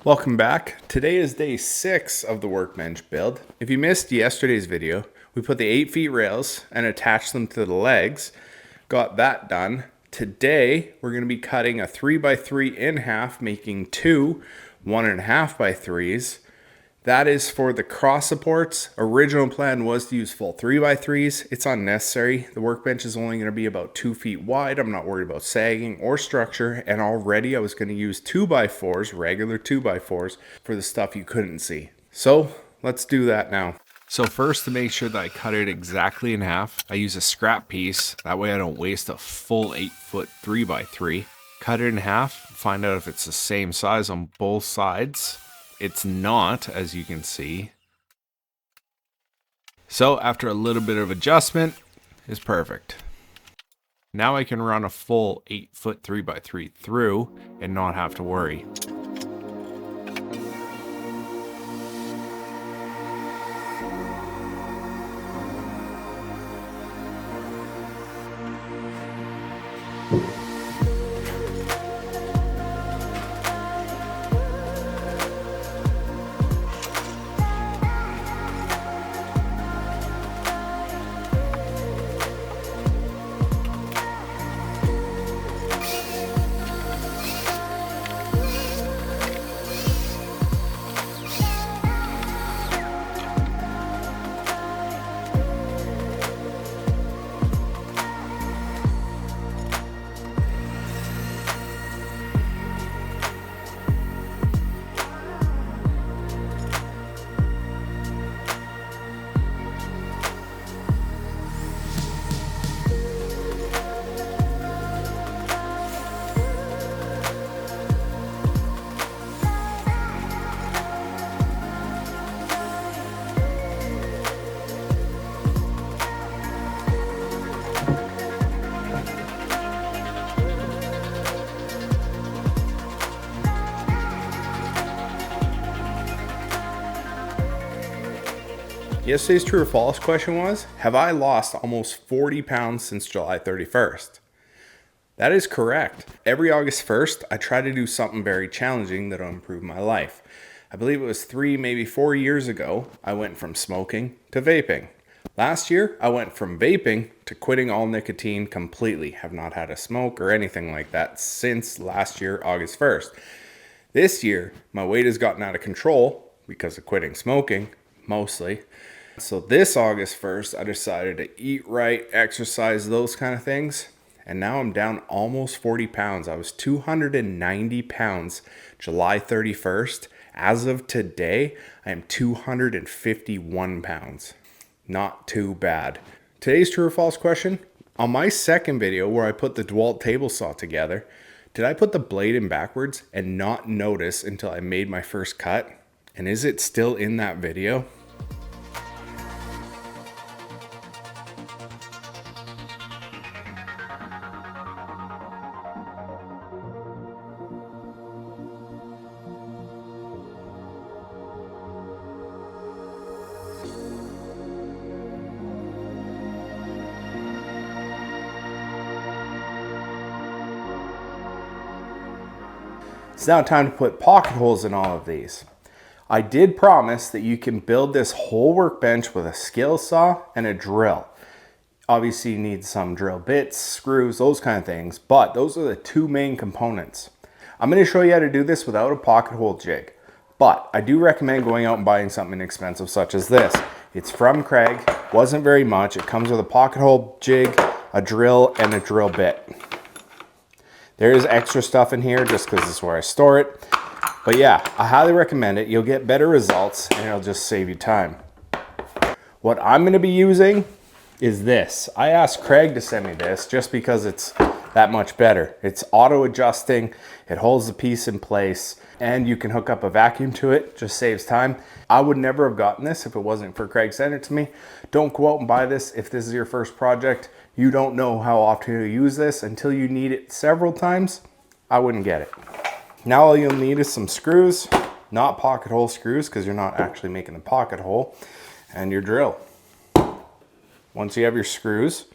Welcome back. Today is day 6 of the Workbench build. If you missed yesterday's video, we put the 8 feet rails and attached them to the legs. Got that done. Today, we're going to be cutting a 3x3 in half, making two 1.5 by 3s. That is for the cross supports. Original plan was to use full 3x3s. It's unnecessary. The workbench is only going to be about 2 feet wide. I'm not worried about sagging or structure. And already I was going to use 2x4s, regular 2x4s, for the stuff you couldn't see. So let's do that now. So first, to make sure that I cut it exactly in half, I use a scrap piece. That way I don't waste a full 8-foot 3x3. Cut it in half, find out if it's the same size on both sides. It's not, as you can see. So after a little bit of adjustment, it's perfect. Now I can run a full 8-foot 3x3 through and not have to worry. Yesterday's true or false question was, have I lost almost 40 pounds since July 31st? That is correct. Every August 1st, I try to do something very challenging that'll improve my life. I believe it was 3, maybe 4 years ago, I went from smoking to vaping. Last year, I went from vaping to quitting all nicotine completely. Have not had a smoke or anything like that since last year, August 1st. This year, my weight has gotten out of control because of quitting smoking, mostly. So this August 1st, I decided to eat right, exercise, those kind of things. And now I'm down almost 40 pounds. I was 290 pounds July 31st. As of today, I am 251 pounds. Not too bad. Today's true or false question. On my second video where I put the DeWalt table saw together, did I put the blade in backwards and not notice until I made my first cut? And is it still in that video? It's now time to put pocket holes in all of these. I did promise that you can build this whole workbench with a skill saw and a drill. Obviously you need some drill bits, screws, those kind of things, but those are the two main components. I'm going to show you how to do this without a pocket hole jig, but I do recommend going out and buying something inexpensive such as this. It's from Craig, wasn't very much. It comes with a pocket hole jig, a drill, and a drill bit. There is extra stuff in here just because this is where I store it. But yeah, I highly recommend it. You'll get better results and it'll just save you time. What I'm going to be using is this. I asked Craig to send me this just because it's that much better. It's auto adjusting. It holds the piece in place and you can hook up a vacuum to it. Just saves time. I would never have gotten this if it wasn't for Craig sending it to me. Don't go out and buy this if this is your first project. You don't know how often you use this until you need it several times. I wouldn't get it. Now all you'll need is some screws, not pocket hole screws because you're not actually making the pocket hole, and your drill. Once you have your screws,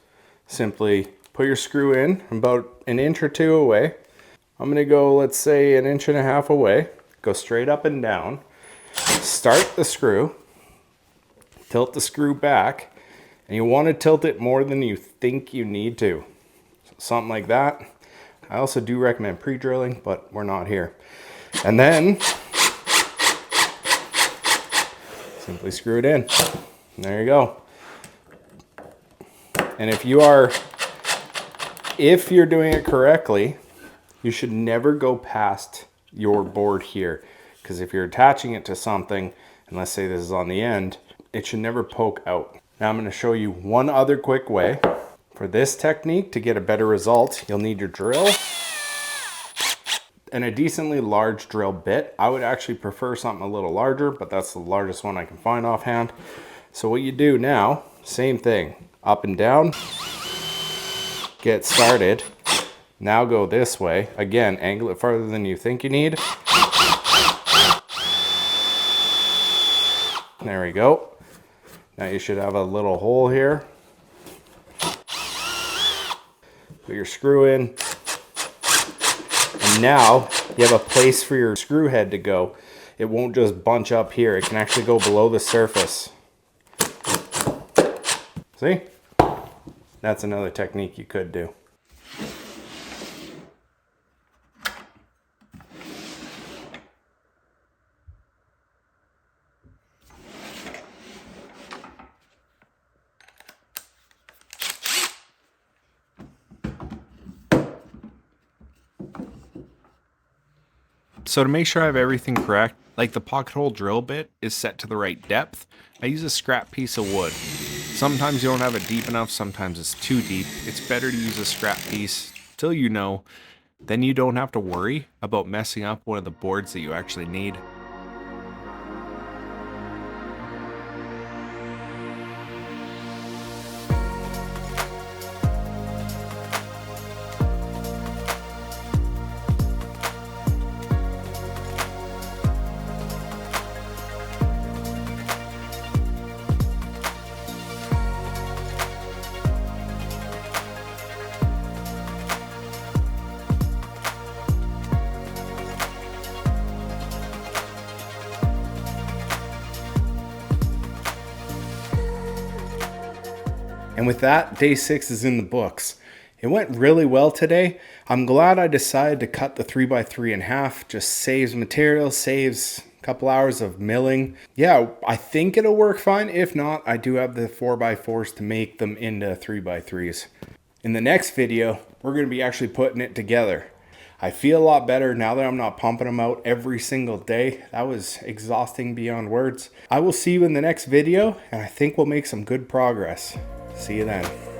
simply put your screw in about 1 inch or 2 away. I'm gonna go, let's say 1.5 inches away. go straight up and down, start the screw, tilt the screw back, and you want to tilt it more than you think you need to. Something like that. I also do recommend pre-drilling, but we're not here. And then simply screw it in. And there you go. And if you're doing it correctly, you should never go past your board here. Because if you're attaching it to something, and let's say this is on the end, it should never poke out. Now I'm going to show you one other quick way. For this technique, to get a better result, you'll need your drill and a decently large drill bit. I would actually prefer something a little larger, but that's the largest one I can find offhand. So what you do now, same thing, up and down, get started. Now go this way. Again, angle it farther than you think you need. There we go. Now you should have a little hole here. Put your screw in. And now you have a place for your screw head to go. It won't just bunch up here. It can actually go below the surface. See? That's another technique you could do. So to make sure I have everything correct, like the pocket hole drill bit is set to the right depth, I use a scrap piece of wood. Sometimes you don't have it deep enough, sometimes it's too deep. It's better to use a scrap piece till you know. Then you don't have to worry about messing up one of the boards that you actually need. And with that, day 6 is in the books. It went really well today. I'm glad I decided to cut the 3x3 in half. Just saves material, saves a couple hours of milling. Yeah, I think it'll work fine. If not, I do have the 4x4s to make them into 3x3s. In the next video, we're going to be actually putting it together. I feel a lot better now that I'm not pumping them out every single day. That was exhausting beyond words. I will see you in the next video, and I think we'll make some good progress. See you then.